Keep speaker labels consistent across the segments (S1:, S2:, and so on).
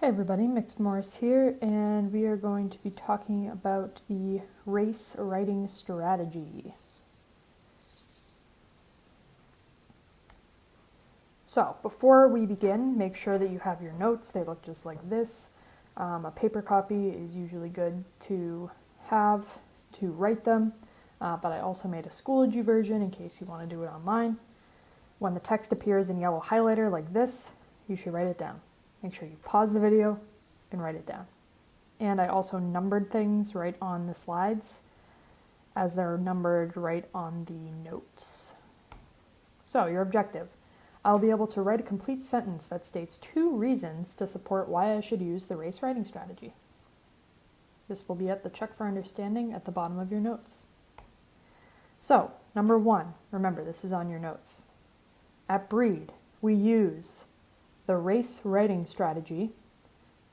S1: Hi everybody, Mix Morris here, and we are going to be talking about the race writing strategy. So, before we begin, make sure that you have your notes. They look just like this. A paper copy is usually good to have to write them, but I also made a Schoology version in case you want to do it online. When the text appears in yellow highlighter like this, you should write it down. Make sure you pause the video and write it down. And I also numbered things right on the slides as they're numbered right on the notes. So, your objective. I'll be able to write a complete sentence that states 2 reasons to support why I should use the race writing strategy. This will be at the check for understanding at the bottom of your notes. So, number 1, remember this is on your notes. At Breed, we use the race writing strategy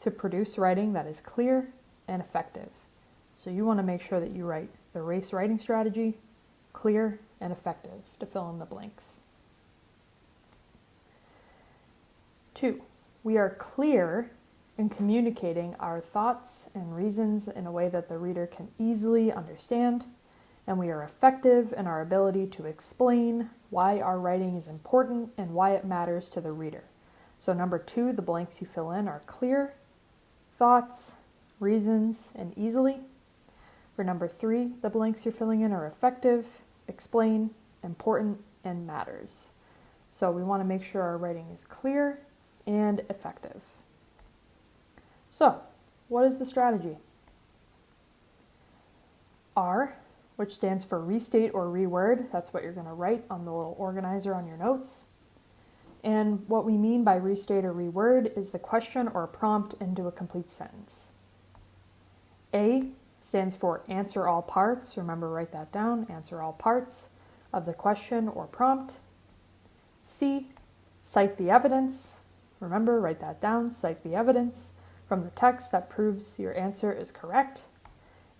S1: to produce writing that is clear and effective. So you want to make sure that you write the race writing strategy, clear and effective, to fill in the blanks. 2, we are clear in communicating our thoughts and reasons in a way that the reader can easily understand, and we are effective in our ability to explain why our writing is important and why it matters to the reader. So number 2, the blanks you fill in are clear, thoughts, reasons, and easily. For number 3, the blanks you're filling in are effective, explain, important, and matters. So we want to make sure our writing is clear and effective. So, what is the strategy? R, which stands for restate or reword, that's what you're going to write on the little organizer on your notes. And what we mean by restate or reword is the question or prompt into a complete sentence. A stands for answer all parts. Remember, write that down. Answer all parts of the question or prompt. C, cite the evidence. Remember, write that down. Cite the evidence from the text that proves your answer is correct.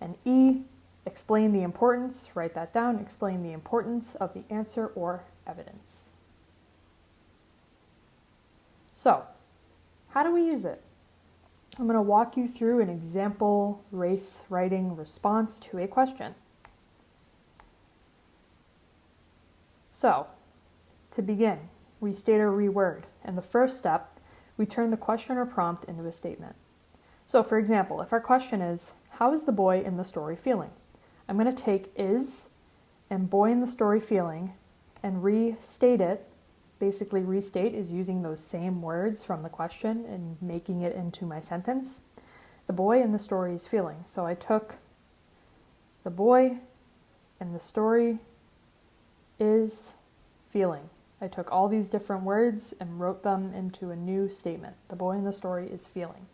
S1: And E, explain the importance. Write that down. Explain the importance of the answer or evidence. So, how do we use it? I'm going to walk you through an example race writing response to a question. So, to begin, restate or reword. In the first step, we turn the question or prompt into a statement. So, for example, if our question is, how is the boy in the story feeling? I'm going to take is and boy in the story feeling and restate it. Basically, restate is using those same words from the question and making it into my sentence. The boy in the story is feeling. So I took the boy and the story is feeling. I took all these different words and wrote them into a new statement. The boy in the story is feeling.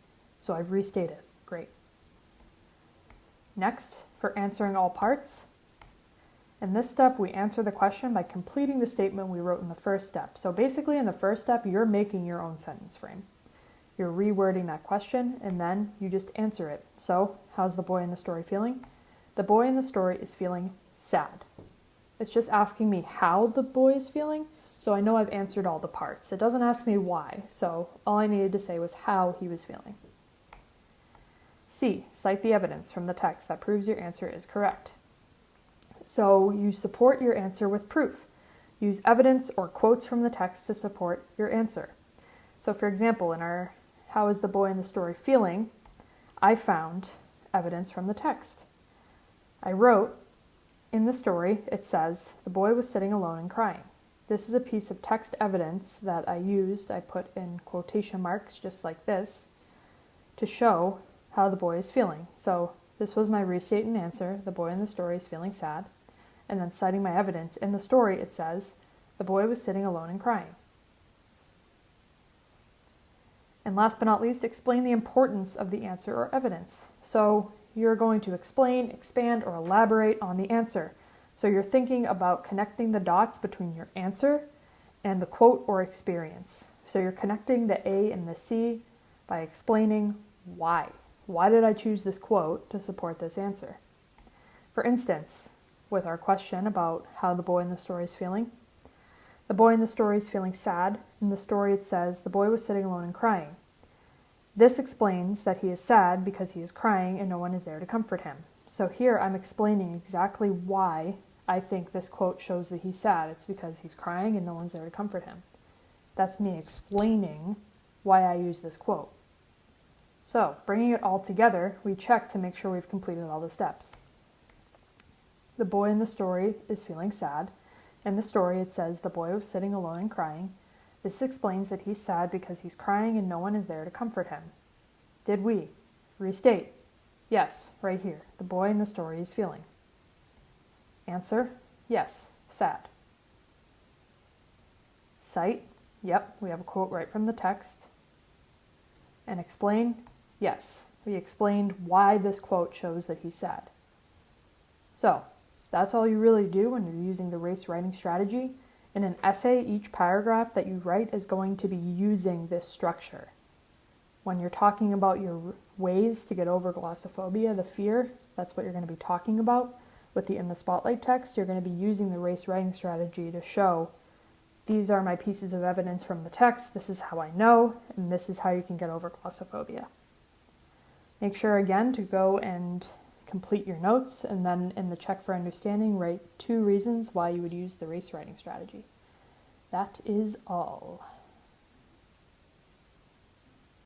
S1: So I've restated. Great. Next, for answering all parts. In this step, we answer the question by completing the statement we wrote in the first step. So basically, in the first step, you're making your own sentence frame. You're rewording that question, and then you just answer it. So, how's the boy in the story feeling? The boy in the story is feeling sad. It's just asking me how the boy is feeling, so I know I've answered all the parts. It doesn't ask me why, so all I needed to say was how he was feeling. C, cite the evidence from the text that proves your answer is correct. So you support your answer with proof. Use evidence or quotes from the text to support your answer. So for example, in our how is the boy in the story feeling, I found evidence from the text. I wrote, in the story, it says, the boy was sitting alone and crying. This is a piece of text evidence that I put in quotation marks just like this, to show how the boy is feeling. So this was my restate and answer. The boy in the story is feeling sad. And then citing my evidence. In the story, it says, the boy was sitting alone and crying. And last but not least, explain the importance of the answer or evidence. So you're going to explain, expand, or elaborate on the answer. So you're thinking about connecting the dots between your answer and the quote or experience. So you're connecting the A and the C by explaining why. Why did I choose this quote to support this answer? For instance, with our question about how the boy in the story is feeling, the boy in the story is feeling sad. In the story it says, the boy was sitting alone and crying. This explains that he is sad because he is crying and no one is there to comfort him. So here I'm explaining exactly why I think this quote shows that he's sad. It's because he's crying and no one's there to comfort him. That's me explaining why I use this quote. So, bringing it all together, we check to make sure we've completed all the steps. The boy in the story is feeling sad. In the story, it says the boy was sitting alone and crying. This explains that he's sad because he's crying and no one is there to comfort him. Did we? Restate. Yes, right here. The boy in the story is feeling. Answer, yes, sad. Cite, yep, we have a quote right from the text. And explain, yes, we explained why this quote shows that he's sad. So, that's all you really do when you're using the race writing strategy. In an essay, each paragraph that you write is going to be using this structure. When you're talking about your ways to get over glossophobia, the fear, that's what you're going to be talking about. With the In the Spotlight text, you're going to be using the race writing strategy to show these are my pieces of evidence from the text, this is how I know, and this is how you can get over glossophobia. Make sure again to go and complete your notes, and then in the check for understanding, write 2 reasons why you would use the race writing strategy. That is all.